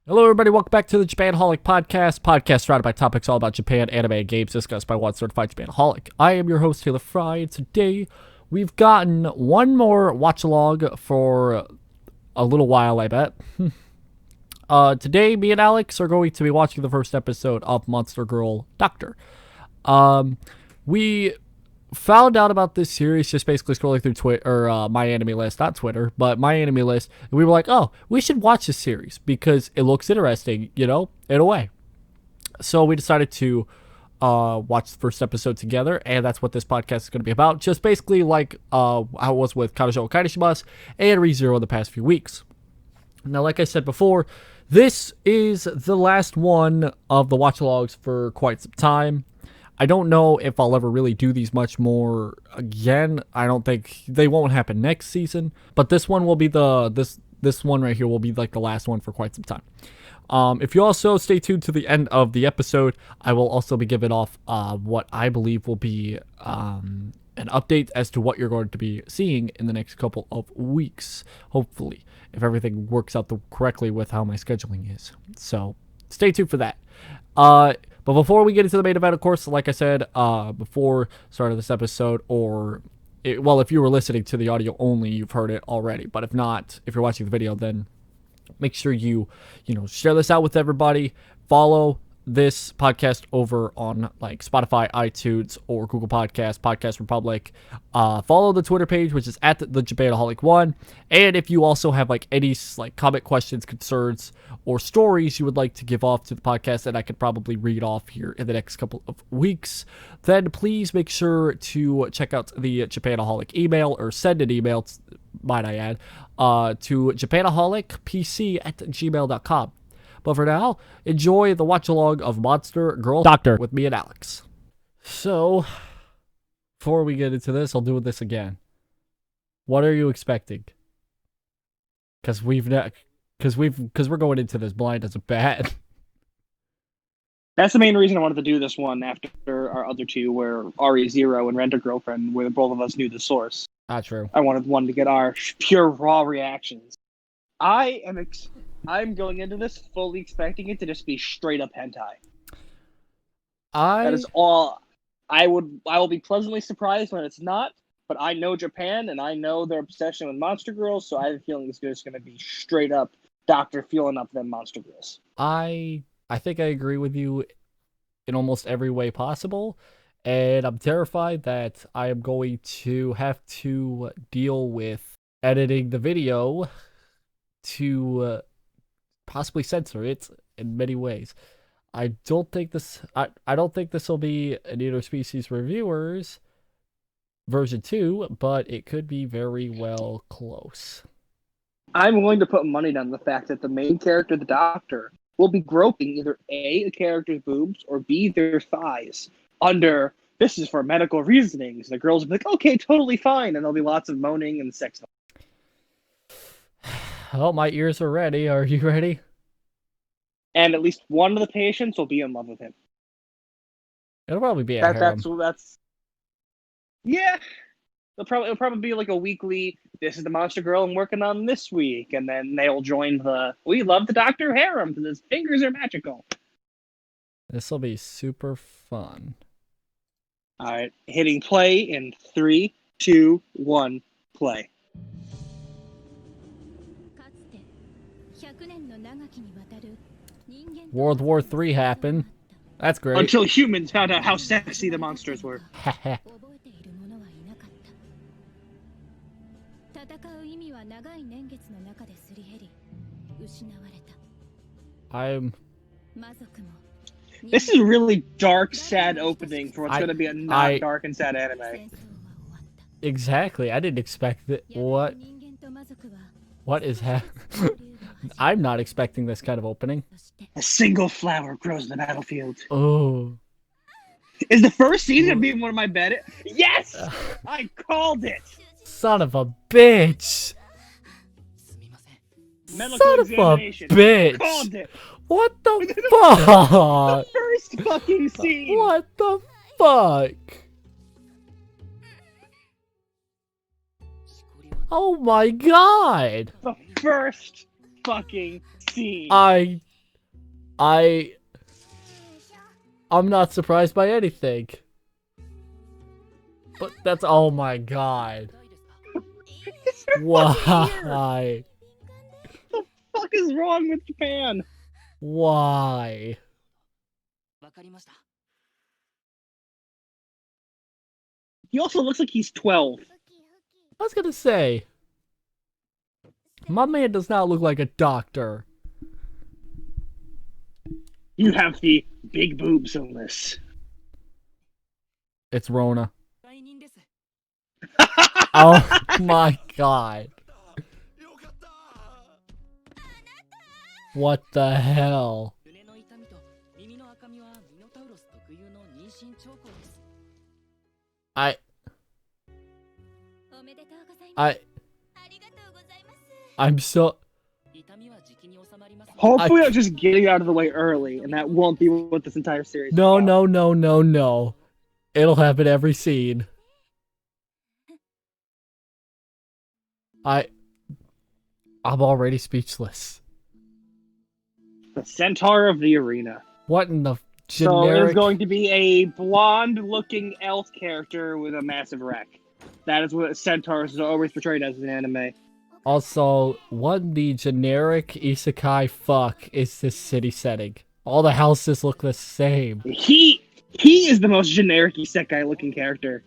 Hello, everybody. Welcome back to the Japanaholic podcast surrounded by topics all about Japan, anime, and games discussed by one certified Japanaholic. I am your host, Taylor Frey, and today we've gotten one more watch-along for a little while, I bet. Today, me and Alex are going to be watching the first episode of Monster Girl Doctor. We found out about this series just basically scrolling through Twitter, or My Anime List, not Twitter, but My Anime List, and we were like, oh, we should watch this series because it looks interesting, in a way. So we decided to watch the first episode together, and that's what this podcast is going to be about, just basically like how it was with Kanojo Kaidashimasu and ReZero in the past few weeks. Now, like I said before, this is the last one of the watch-alongs for quite some time. I don't know if I'll ever really do these much more again. I don't think they won't happen next season, but this one will be this one right here will be like the last one for quite some time. If you also stay tuned to the end of the episode, I will also be giving off what I believe will be an update as to what you're going to be seeing in the next couple of weeks, hopefully, if everything works out correctly with how my scheduling is. So stay tuned for that. But before we get into the main event, of course, like I said before start of this episode, if you were listening to the audio only, you've heard it already. But if not, if you're watching the video, then make sure you share this out with everybody. Follow this podcast over on like Spotify, iTunes, or Google Podcasts, Podcast Republic. Follow the Twitter page, which is at the Japanaholic 1. And if you also have like any like comment, questions, concerns, or stories you would like to give off to the podcast that I could probably read off here in the next couple of weeks, then please make sure to check out the Japanaholic email, or send an email, might I add, to japanaholicpc@gmail.com. But for now, enjoy the watch-along of Monster Girl Doctor with me and Alex. So, before we get into this, I'll do this again. What are you expecting? Because we're going into this blind as a bat. That's the main reason I wanted to do this one after our other two, where ReZero and Rent a Girlfriend, where both of us knew the source. Not true. I wanted one to get our pure raw reactions. I'm going into this fully expecting it to just be straight up hentai. That is all. I will be pleasantly surprised when it's not, but I know Japan and I know their obsession with monster girls, so I have a feeling it's just going to be straight up Doctor feeling up them monster girls. I think I agree with you in almost every way possible, and I'm terrified that I am going to have to deal with editing the video to possibly censor it in many ways. I don't think this will be an Interspecies Reviewers version 2, but it could be very well close. I'm willing to put money down the fact that the main character, the Doctor, will be groping either A, character's boobs, or B, their thighs under, this is for medical reasonings. The girls will be like, okay, totally fine, and there'll be lots of moaning and sex. Oh, my ears are ready. Are you ready? And at least one of the patients will be in love with him. It'll probably be a harem. That's yeah. It'll probably be like a weekly, this is the monster girl I'm working on this week, and then they'll join we love the Doctor harem because his fingers are magical. This will be super fun. Alright, hitting play in 3, 2, 1, play. World War III happened. That's great. Until humans found out how sexy the monsters were. This is a really dark, sad opening for what's going to be a not dark and sad anime. Exactly. I didn't expect it. What is happening? I'm not expecting this kind of opening. A single flower grows in the battlefield. Oh. Is the first season being one of my bed? Yes! I called it! Son of a bitch! Son of a bitch! Called it! What the fuck? The first fucking scene! What the fuck? Oh my god! The first fucking scene. I I'm not surprised by anything. But that's, oh my god. Why? What the fuck is wrong with Japan? Why? He also looks like he's 12. I was gonna say, my man does not look like a doctor. You have the big boobs illness. It's Rona. Oh my god. What the hell? I'm so... Hopefully I'm just getting out of the way early, and that won't be what this entire series is No, about. no. It'll happen every scene. I'm already speechless. The centaur of the arena. What in the So generic... it is going to be a blonde-looking elf character with a massive wreck. That is what centaurs are always portrayed as in anime. Also, what in the generic isekai fuck is this city setting? All the houses look the same. He is the most generic isekai-looking character.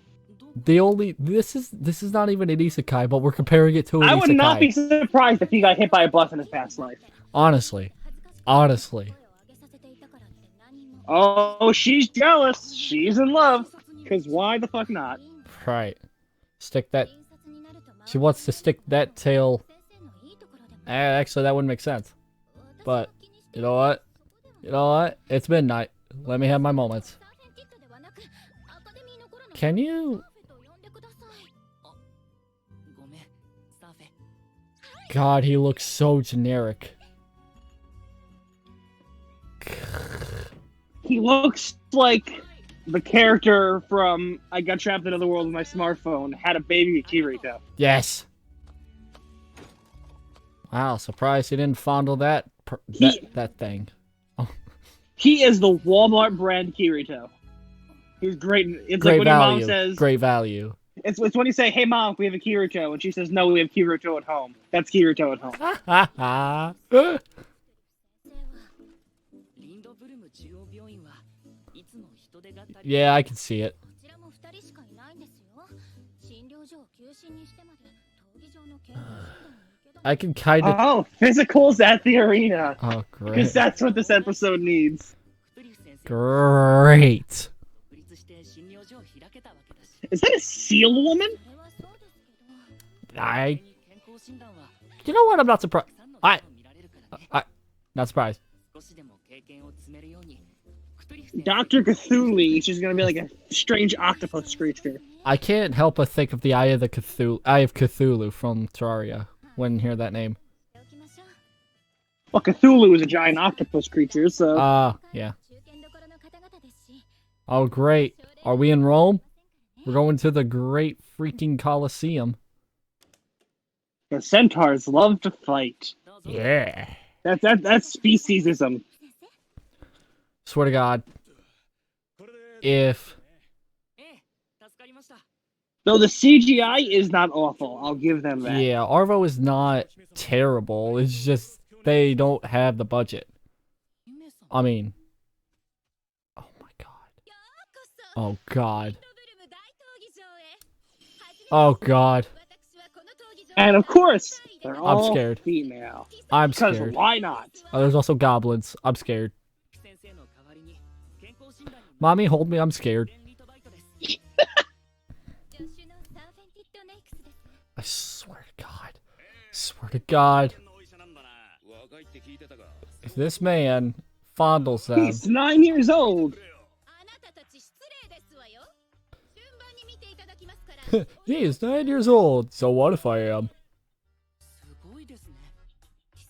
This is not even an isekai, but we're comparing it to an isekai. I would not be surprised if he got hit by a bus in his past life. Honestly. Oh, she's jealous. She's in love. Because why the fuck not? Right. She wants to stick that tail. Actually, that wouldn't make sense. But, you know what? It's midnight. Let me have my moments. Can you... God, he looks so generic. He looks like the character from I Got Trapped in Another World with My Smartphone had a baby with Kirito. Yes. Wow, surprised he didn't fondle that thing. Oh. He is the Walmart brand Kirito. He's great. It's Great like when value. your mom says, Great value. It's when you say, "Hey mom, we have a Kirito," and she says, "No, we have Kirito at home." That's Kirito at home. Yeah, I can see it. I can kind of... Oh, physicals at the arena. Oh, great. Because that's what this episode needs. Great. Is that a seal woman? You know what? I'm not surprised. Not surprised. Dr. Cthulhu, she's gonna be like a strange octopus creature. I can't help but think of the Eye of Cthulhu from Terraria when I hear that name. Well, Cthulhu is a giant octopus creature, so... yeah. Oh, great. Are we in Rome? We're going to the great freaking Colosseum. The centaurs love to fight. Yeah. That's speciesism. Swear to God. If... Though the CGI is not awful, I'll give them that. Yeah, Arvo is not terrible. It's just they don't have the budget. I mean... Oh my god. Oh god. Oh god. And of course, they're all I'm scared. female. I'm Because scared. why not? Oh, there's also goblins. I'm scared. Mommy, hold me. I'm scared. I swear to God. Swear to God. If this man fondles them... He's 9 years old. He is 9 years old. So what if I am?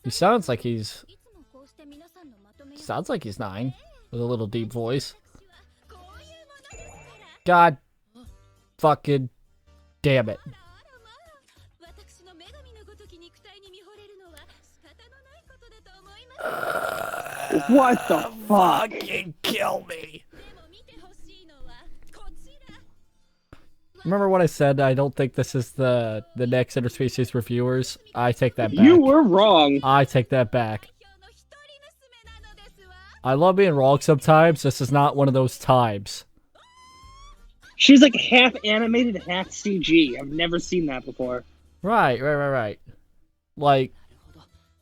He sounds like he's 9 with a little deep voice. God fucking damn it. What the fuck? Fucking kill me. Remember when I said I don't think this is the next interspecies reviewers? I take that back. You were wrong. I take that back. I love being wrong sometimes. This is not one of those times. She's like half animated, half CG. I've never seen that before. Right. Like,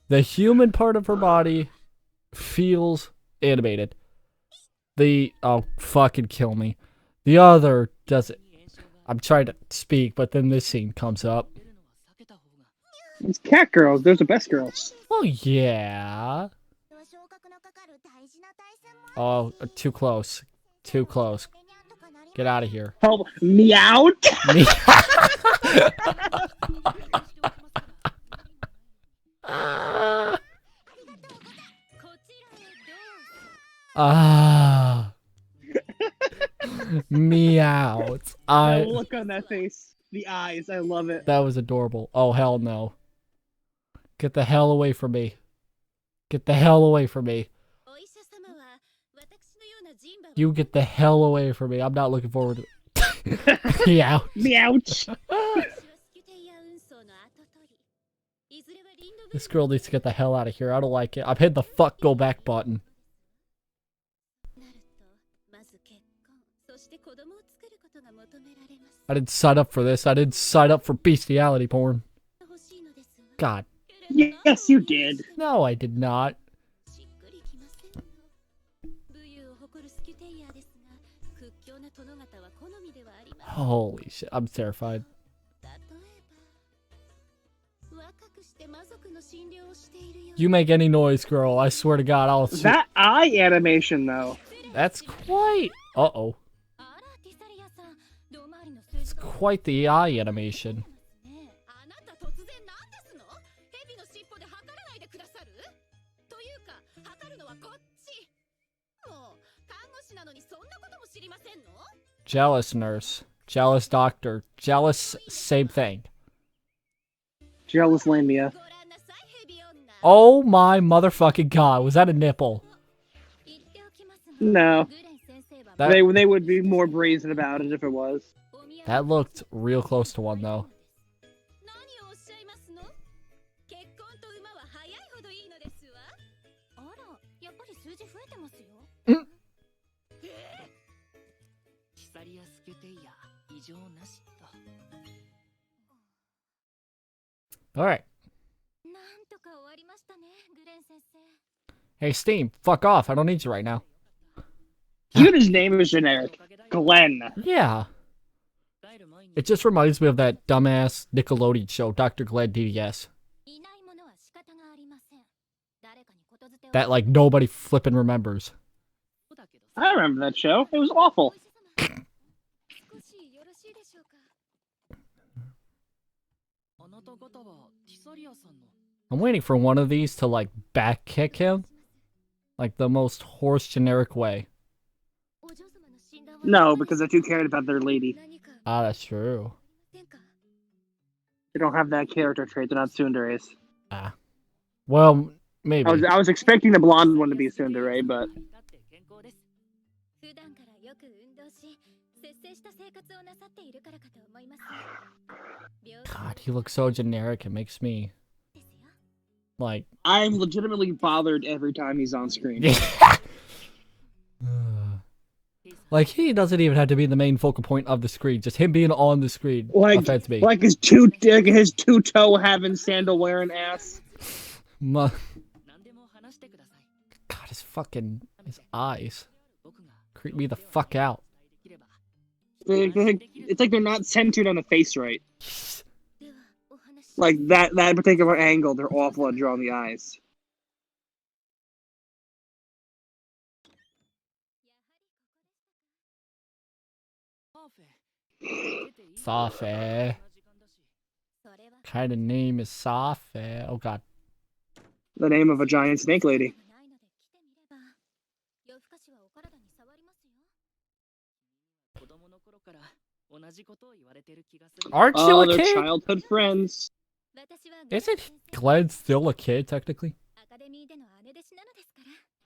the human part of her body feels animated. Oh, fucking kill me. The other doesn't. I'm trying to speak, but then this scene comes up. It's cat girls. Those are best girls. Oh, yeah. Oh, too close. Too close. Get out of here. Help me out. Me out. The look on that face. The eyes. I love it. That was adorable. Oh, hell no. Get the hell away from me. Get the hell away from me. You get the hell away from me. I'm not looking forward to it. Me out. Me out. This girl needs to get the hell out of here. I don't like it. I've hit the fuck go back button. I didn't sign up for this. I didn't sign up for bestiality porn. God. Yes, you did. No, I did not. Holy shit, I'm terrified. You make any noise, girl. I swear to God, I'll shoot. That eye animation, though. That's quite... Uh-oh. It's quite the eye animation. Jealous nurse. Jealous doctor. Jealous same thing. Jealous Lamia. Oh my motherfucking God. Was that a nipple? No. They would be more brazen about it if it was. That looked real close to one, though. Alright. Hey, Steam, fuck off. I don't need you right now. Even his name is generic. Glenn. Yeah. It just reminds me of that dumbass Nickelodeon show, Dr. Glenn DDS. That, like, nobody flippin' remembers. I remember that show. It was awful. I'm waiting for one of these to, like, back kick him. Like, the most horse generic way. No, because they're too cared about their lady. Ah, that's true. They don't have that character trait. They're not tsunderes. Ah. Well, maybe. I was expecting the blonde one to be a tsundere, but... God, he looks so generic. It makes me... Like... I'm legitimately bothered every time he's on screen. Like, he doesn't even have to be the main focal point of the screen. Just him being on the screen offends me. Like his two-toe having sandal wearing ass. God, his eyes creep me the fuck out. It's like they're not centered on the face right. Like that particular angle, they're awful at drawing the eyes. Safe. Kind of name is Safe. Oh God. The name of a giant snake lady. Aren't you a they're kid? childhood friends. Isn't Glenn still a kid, technically?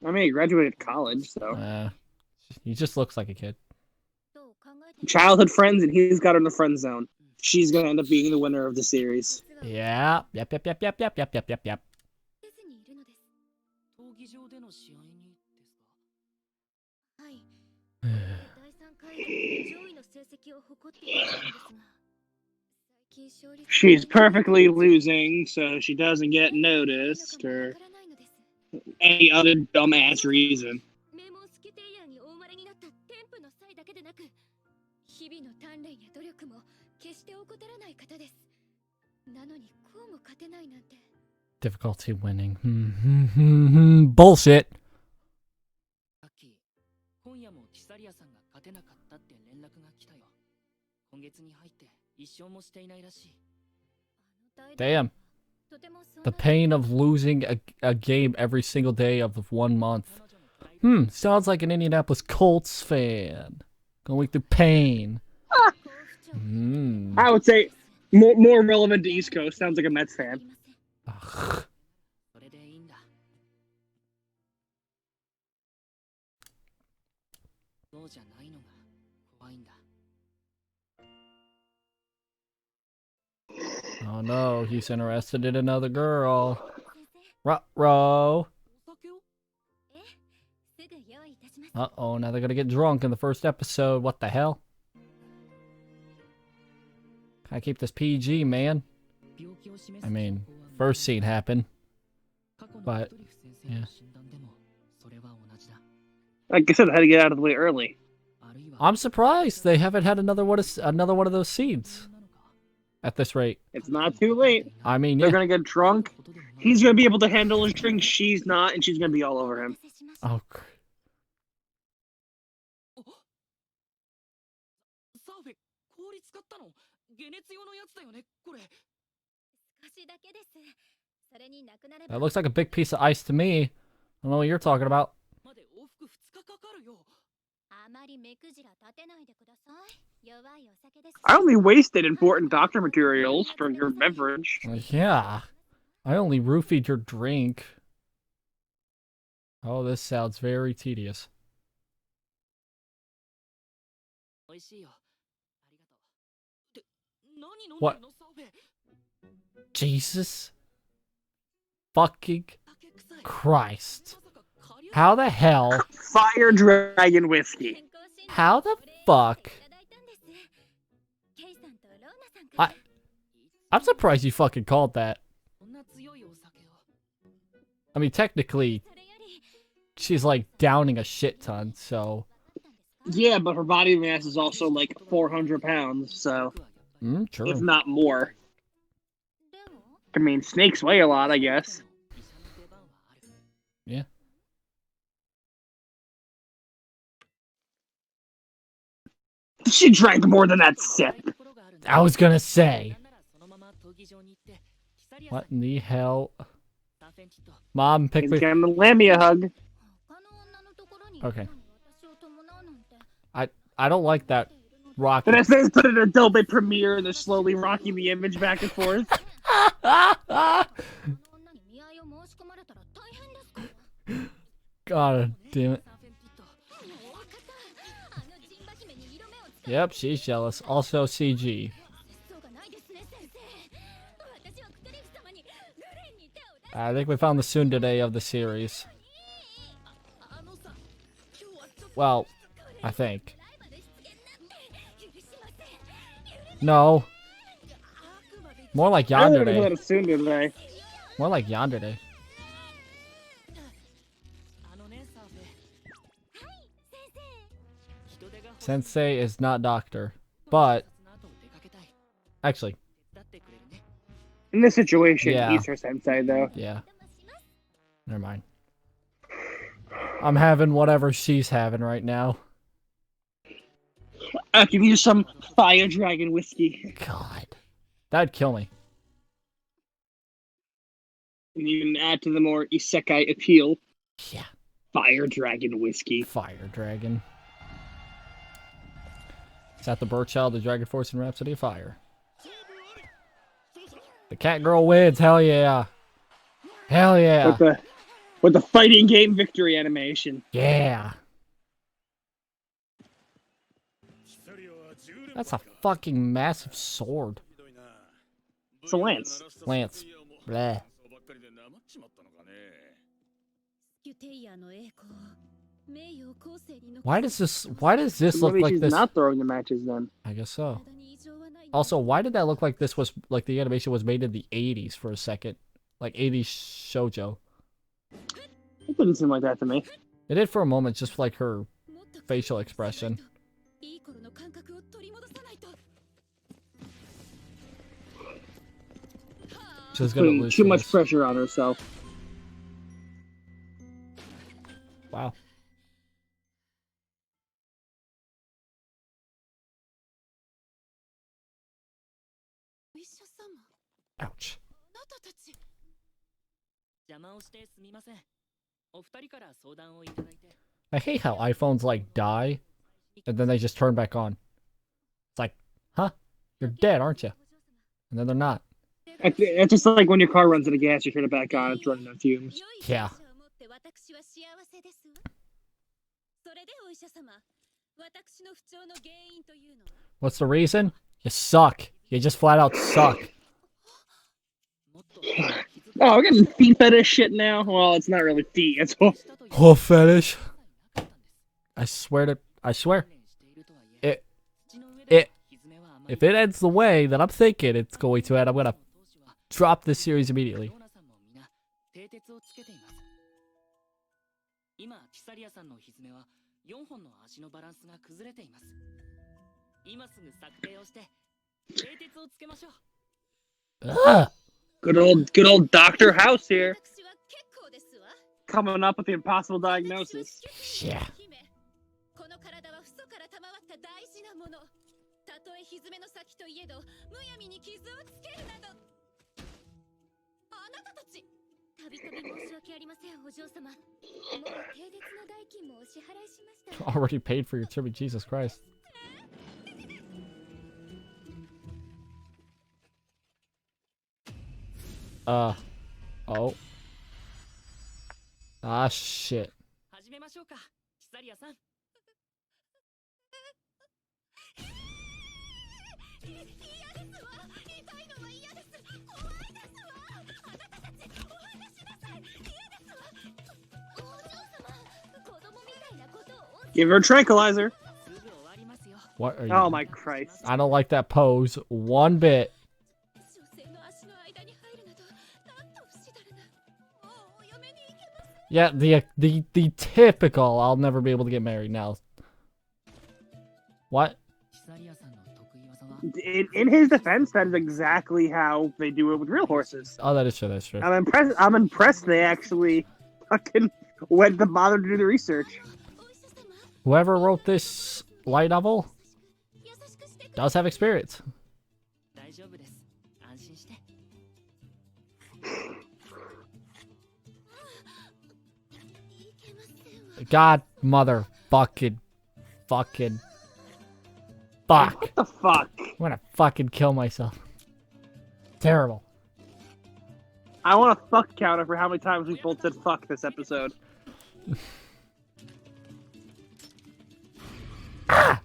I mean, he graduated college, so. He just looks like a kid. Childhood friends, and he's got her in the friend zone. She's gonna end up being the winner of the series. Yeah. Yep. She's perfectly losing, so she doesn't get noticed, or any other dumbass reason. Difficulty winning. Bullshit. Damn. The pain of losing a game every single day of 1 month. Sounds like an Indianapolis Colts fan. Going through pain. I would say more relevant to East Coast. Sounds like a Mets fan. Ugh. Oh no, he's interested in another girl. Ruh-roh. Uh-oh, now they're gonna get drunk in the first episode. What the hell? Gotta keep this PG, man. I mean, first scene happened. But, yeah. Like I said, I had to get out of the way early. I'm surprised they haven't had another one of those scenes. At this rate. It's not too late. I mean, They're gonna get drunk. He's gonna be able to handle his drink. She's not, and she's gonna be all over him. Oh. That looks like a big piece of ice to me. I don't know what you're talking about. I only wasted important doctor materials for your beverage. Yeah. I only roofied your drink. Oh, this sounds very tedious. What? Jesus fucking Christ. How the hell? Fire Dragon Whiskey. How the fuck? I'm surprised you fucking called that. I mean, technically, she's like downing a shit ton, so. Yeah, but her body mass is also like 400 pounds, so. True. If not more. I mean, snakes weigh a lot, I guess. Yeah. She drank more than that sip. I was gonna say. What in the hell? Mom, pick me. He's gonna let me a hug. Okay. I don't like that rock. And as they put it in Adobe Premiere and they're slowly rocking the image back and forth. God damn it. Yep, she's jealous. Also CG. I think we found the tsundere of the series. Well, I think. No. More like yandere. More like yandere. Sensei is not doctor, but actually, in this situation, yeah. he's her sensei, though. Yeah. Never mind. I'm having whatever she's having right now. I can use some Fire Dragon Whiskey. God. That'd kill me. And you can add to the more isekai appeal. Yeah. Fire Dragon Whiskey. Fire Dragon. Is that the Bird Child, the Dragon Force, and Rhapsody of Fire? The cat girl wins. Hell yeah. Hell yeah. With the fighting game victory animation. Yeah. That's a fucking massive sword. It's a lance. Lance. Bleh. Why does this look Maybe like she's this? not throwing the matches then. I guess so. Also, why did that look like this was like the animation was made in the 80s for a second? Like 80s shoujo. It didn't seem like that to me. It did for a moment, just like her facial expression. She's gonna lose Too much this. pressure on herself. Wow. Ouch. I hate how iPhones like die and then they just turn back on. It's like, huh? You're dead, aren't you? And then they're not. It's just like when your car runs out of gas, you turn it back on, it's running on fumes. Yeah. What's the reason? You suck. You just flat out suck. Oh, we're getting feet fetish shit now? Well, it's not really feet, it's Whole fetish. I swear. If it ends the way that I'm thinking it's going to end, I'm gonna drop this series immediately. Ugh. Good old Dr. House here. Coming up with the impossible diagnosis. Yeah. Already paid for your tribute, Jesus Christ. Oh. Ah, shit. Give her a tranquilizer. What are you? Oh my Christ. I don't like that pose one bit. Yeah, the typical I'll never be able to get married now. What? In his defense, that is exactly how they do it with real horses. Oh, that is true, that's true. I'm impressed they actually fucking went to bother to do the research. Whoever wrote this light novel does have experience. God, mother, fuck. What the fuck? I'm gonna fucking kill myself. Terrible. I want a fuck counter for how many times we both said fuck this episode. Ah!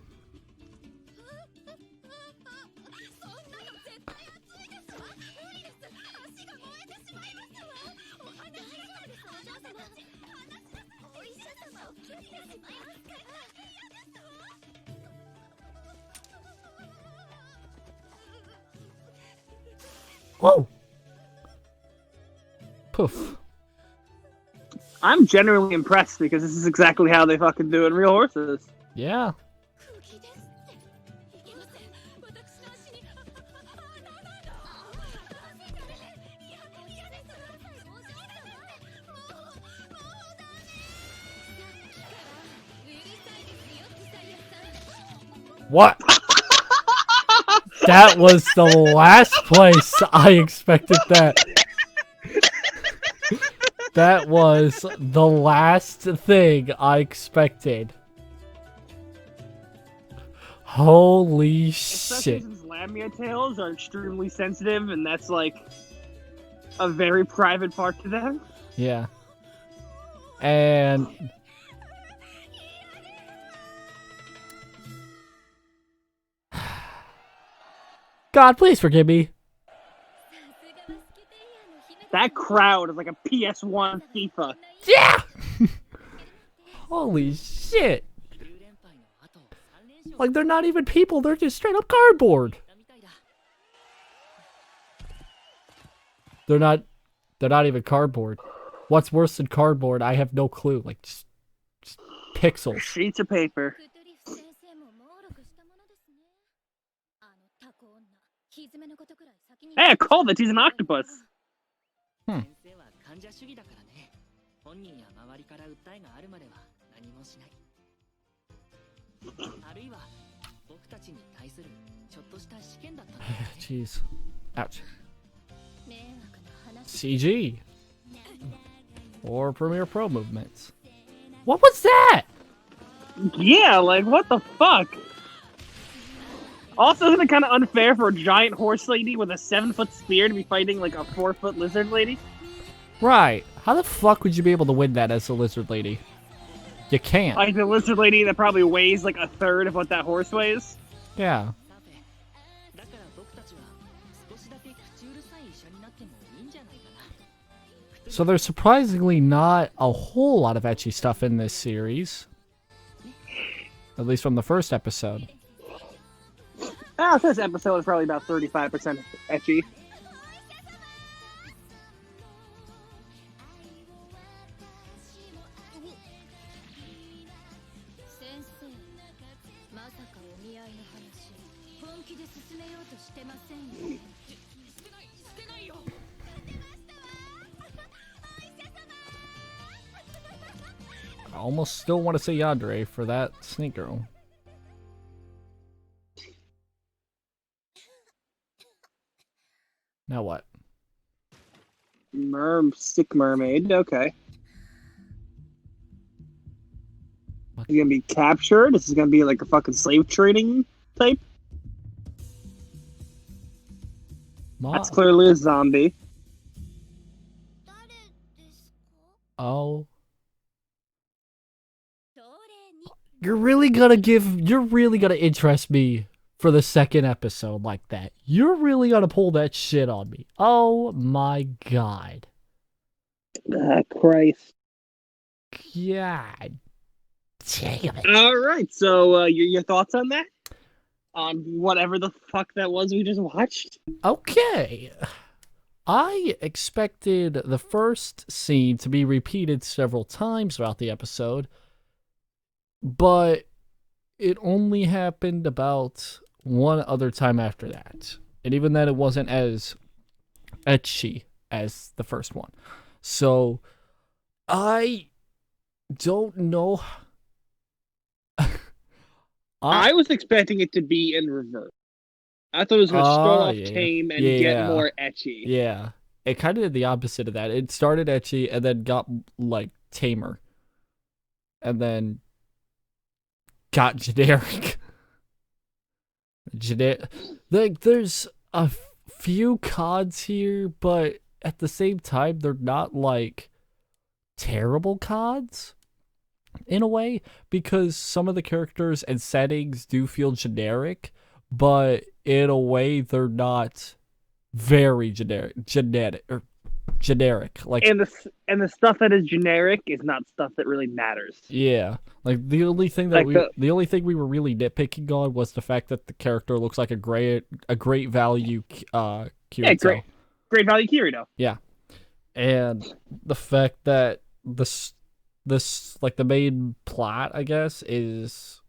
Whoa! Poof. I'm genuinely impressed because this is exactly how they fucking do it in real horses. Yeah. What? That was the last place I expected that. That was the last thing I expected. Holy Especially shit. since Lamia tails are extremely sensitive, and that's like a very private part to them. Yeah. And God, please forgive me. That crowd is like a PS1 FIFA. Yeah! Holy shit. Like, they're not even people, they're just straight up cardboard. They're not even cardboard. What's worse than cardboard? I have no clue. Like, just pixels. Sheets of paper. Hey, I called it. He's an octopus. Hmm. Jeez. Ouch. CG. Or Premiere Pro movements. What was that? Yeah, like, what the fuck? Also, isn't it kind of unfair for a giant horse lady with a 7-foot spear to be fighting like a 4-foot lizard lady? Right. How the fuck would you be able to win that as a lizard lady? You can't. Like the lizard lady that probably weighs like a third of what that horse weighs? Yeah. So there's surprisingly not a whole lot of ecchi stuff in this series. At least from the first episode. This episode is probably about 35% ecchi. I almost still want to say Yandere for that snake girl. Now what? Sick mermaid, okay. What? He's gonna be captured? This is gonna be like a fucking slave trading type? That's clearly a zombie. Oh. You're really gonna interest me for the second episode like that. You're really gonna pull that shit on me. Oh my god. Christ. God damn it. Alright, so your thoughts on that? On whatever the fuck that was we just watched? Okay. I expected the first scene to be repeated several times throughout the episode, but it only happened about one other time after that. And even then, it wasn't as ecchi as the first one. So, I don't know. I was expecting it to be in reverse. I thought it was going to start off tame and get more ecchi. Yeah. It kind of did the opposite of that. It started ecchi and then got, like, tamer. And then got generic. Like, there's a few CODs here, but at the same time, they're not, like, terrible CODs. In a way, because some of the characters and settings do feel generic, but in a way they're not very generic. Like, and the stuff that is generic is not stuff that really matters. Yeah, like the only thing that the only thing we were really nitpicking on was the fact that the character looks like a great value Kirito. Yeah, great value Kirito. Yeah, and the fact that this like the main plot, I guess, is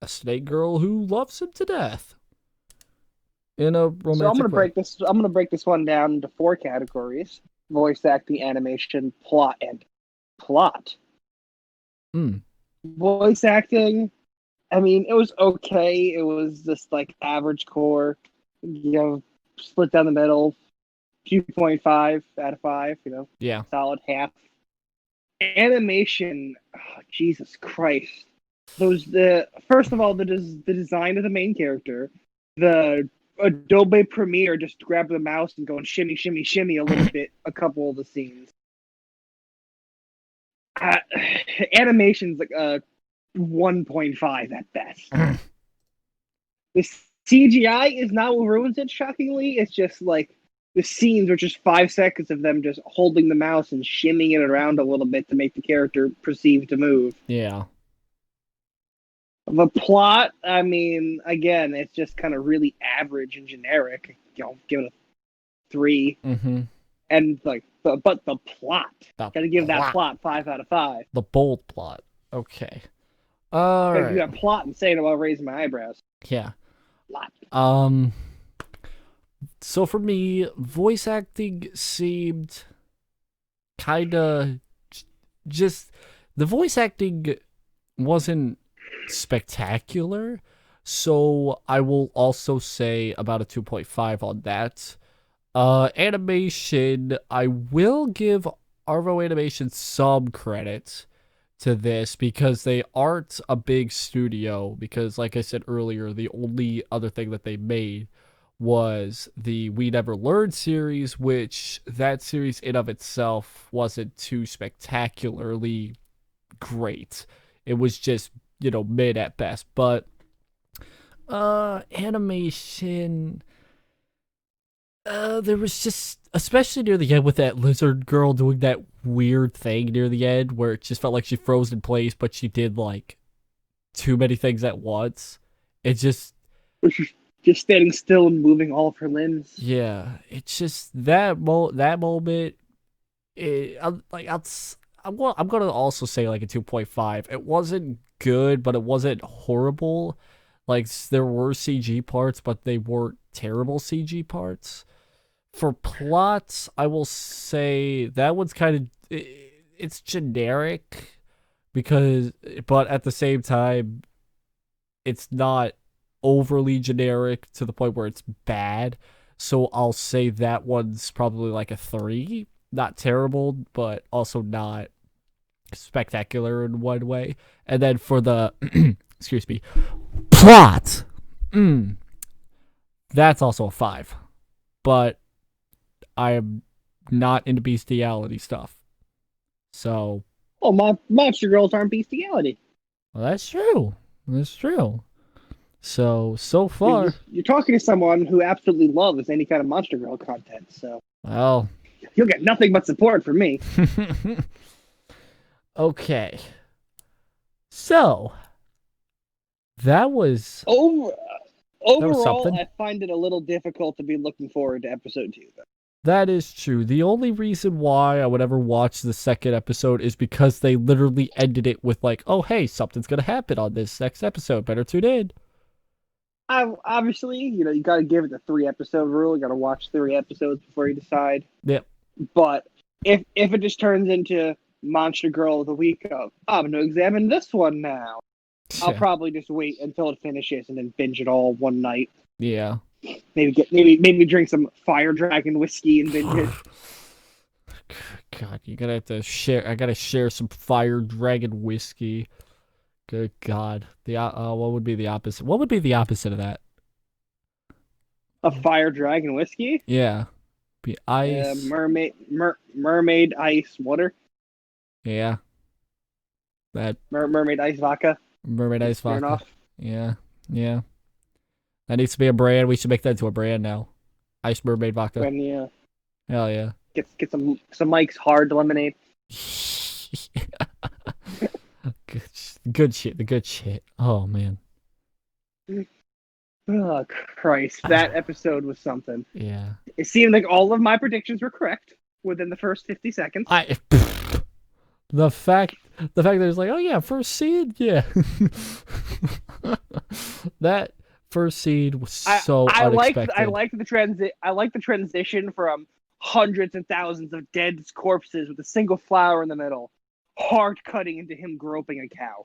a snake girl who loves him to death in a romantic So I'm gonna way. break this one down into 4 categories: voice acting, animation, plot, and plot. Voice acting, I mean, it was okay. It was just like average core, split down the middle, 2.5 out of 5. Yeah, solid half. Animation, oh, Jesus Christ. First of all, the design of the main character, the Adobe Premiere just grab the mouse and go and shimmy, shimmy, shimmy a little bit. A couple of the scenes. Animation's like 1.5 at best. The CGI is not what ruins it. Shockingly, it's just like the scenes are just 5 seconds of them just holding the mouse and shimmying it around a little bit to make the character perceive to move. Yeah. The plot, I mean, again, it's just kind of really average and generic. Give it a 3. Mm-hmm. And like, but the plot, gotta give that plot 5 out of 5. The bold plot. Okay. All right. You got plot and saying about raising my eyebrows. Yeah. Plot. So for me, voice acting seemed kind of just the voice acting wasn't spectacular. So I will also say about a 2.5 on that. Animation, I will give Arvo Animation some credit to this because they aren't a big studio, because like I said earlier, the only other thing that they made was the We Never Learned series, which that series in of itself wasn't too spectacularly great. It was just, mid at best. But animation, there was just, especially near the end with that lizard girl doing that weird thing near the end where it just felt like she froze in place, but she did like too many things at once. It just standing still and moving all of her limbs. Yeah, it's just that moment. I'm gonna also say like a 2.5. It wasn't good, but it wasn't horrible. Like there were CG parts, but they weren't terrible CG parts. For plots, I will say that one's kind of it's generic but at the same time, it's not overly generic to the point where it's bad. So I'll say that one's probably like a 3. Not terrible, but also not spectacular in one way. And then for the excuse me, plot, that's also a 5. But I am not into bestiality stuff. So, monster girls aren't bestiality. Well, that's true. That's true. So far, you're talking to someone who absolutely loves any kind of monster girl content. So, well, you'll get nothing but support from me. Okay. So that was overall. I find it a little difficult to be looking forward to episode 2. Though. That is true. The only reason why I would ever watch the second episode is because they literally ended it with like, "Oh, hey, something's gonna happen on this next episode. Better tune in." Obviously, you got to give it the 3-episode rule. You got to watch 3 episodes before you decide. Yep. But if it just turns into Monster Girl of the Week of, I'm going to examine this one now, I'll probably just wait until it finishes and then binge it all one night. Yeah. Maybe drink some Fire Dragon whiskey and binge it. God, you're gonna have to share. I gotta share some Fire Dragon whiskey. Good God. What would be the opposite? What would be the opposite of that? A Fire Dragon whiskey? Yeah. Be ice. Mermaid ice water. Yeah. That. Mermaid ice vodka. Mermaid ice vodka. Yeah. Yeah. That needs to be a brand. We should make that into a brand now. Ice Mermaid vodka. Yeah. Hell yeah. Get some Mike's Hard lemonade. Good shit. The good shit. Oh man. Oh Christ! That episode was something. Yeah. It seemed like all of my predictions were correct within the first 50 seconds. The fact that it's like, oh yeah, first scene, yeah. That first scene was so unexpected. I like the transition from hundreds and thousands of dead corpses with a single flower in the middle, hard cutting into him groping a cow.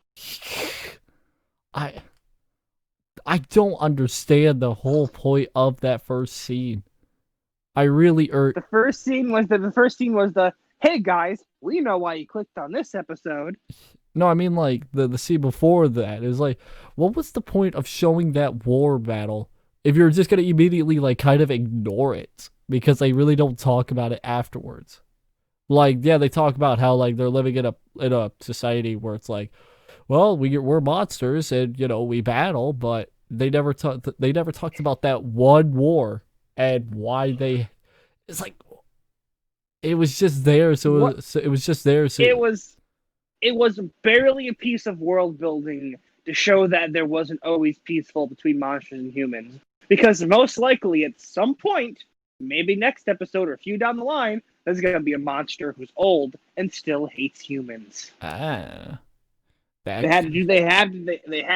I don't understand the whole point of that first scene. I really The first scene was the hey guys, we know why you clicked on this episode. No, I mean like the scene before that. It was like, what was the point of showing that war battle if you're just gonna immediately like kind of ignore it because they really don't talk about it afterwards? Like, yeah, they talk about how like they're living in a society where it's like, well, we're monsters and we battle, but they never talked about that one war and why they. It's like it was just there, What so it was just there, so it was it was barely a piece of world building to show that there wasn't always peaceful between monsters and humans. Because most likely at some point, maybe next episode or a few down the line, there's gonna be a monster who's old and still hates humans. ah, They that had to do they had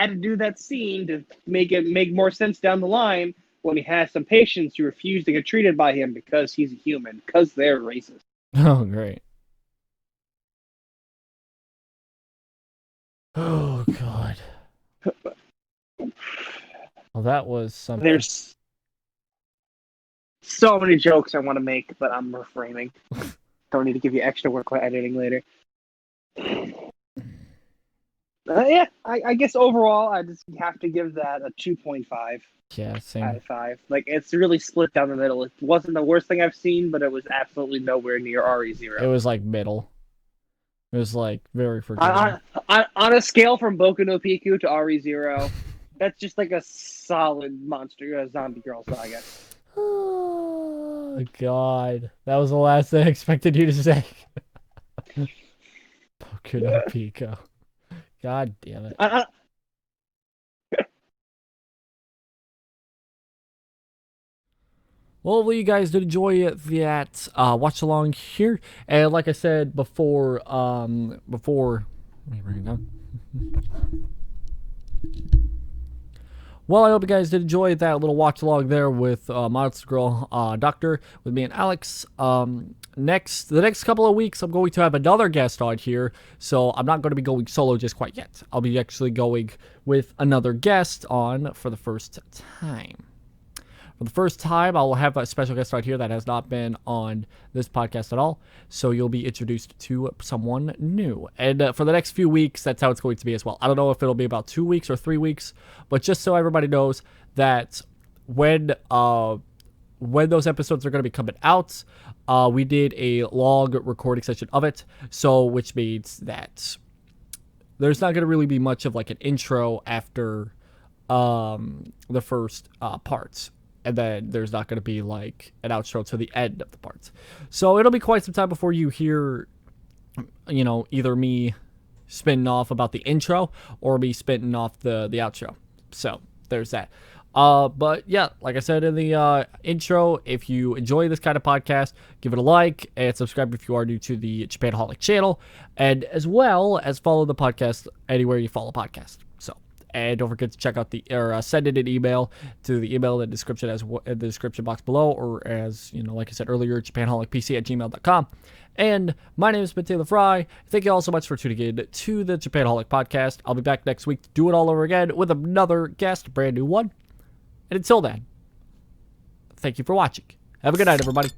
to do that scene to make more sense down the line when he has some patients who refuse to get treated by him because he's a human, because they're racist. oh great. Oh god. Well, that was something. There's so many jokes I want to make, but I'm refraining. Don't need to give you extra work for editing later. Yeah, I guess overall, I just have to give that a 2.5 Yeah, out same. of 5. Like, it's really split down the middle. It wasn't the worst thing I've seen, but it was absolutely nowhere near RE0. It was like middle. It was like very forgiving. On a scale from Boku no Pico to RE0, that's just like a solid monster zombie girl saga. Oh god, that was the last thing I expected you to say. Boku no Pico. God damn it. Well, hopefully you guys did enjoy that watch along here. And like I said before, let me bring it down. Well, I hope you guys did enjoy that little watch along there with Monster Girl Doctor with me and Alex. The next couple of weeks, I'm going to have another guest on here, so I'm not going to be going solo just quite yet. I'll be actually going with another guest on for the first time. For the first time, I will have a special guest right here that has not been on this podcast at all. So you'll be introduced to someone new. And for the next few weeks, that's how it's going to be as well. I don't know if it'll be about 2 weeks or 3 weeks, but just so everybody knows that when those episodes are going to be coming out, we did a long recording session of it. So which means that there's not going to really be much of like an intro after the first parts. And then there's not going to be like an outro to the end of the parts. So it'll be quite some time before you hear, either me spinning off about the intro or me spinning off the outro. So there's that. But yeah, like I said in the intro, if you enjoy this kind of podcast, give it a like and subscribe if you are new to the Japanaholic channel, and as well as follow the podcast anywhere you follow podcasts. And don't forget to check out send in an email to the email in the description in the description box below, or as like I said earlier, japanholicpc@gmail.com. And my name is Taylor Frey. Thank you all so much for tuning in to the Japanaholic podcast. I'll be back next week to do it all over again with another guest, a brand new one. And until then, thank you for watching. Have a good night, everybody.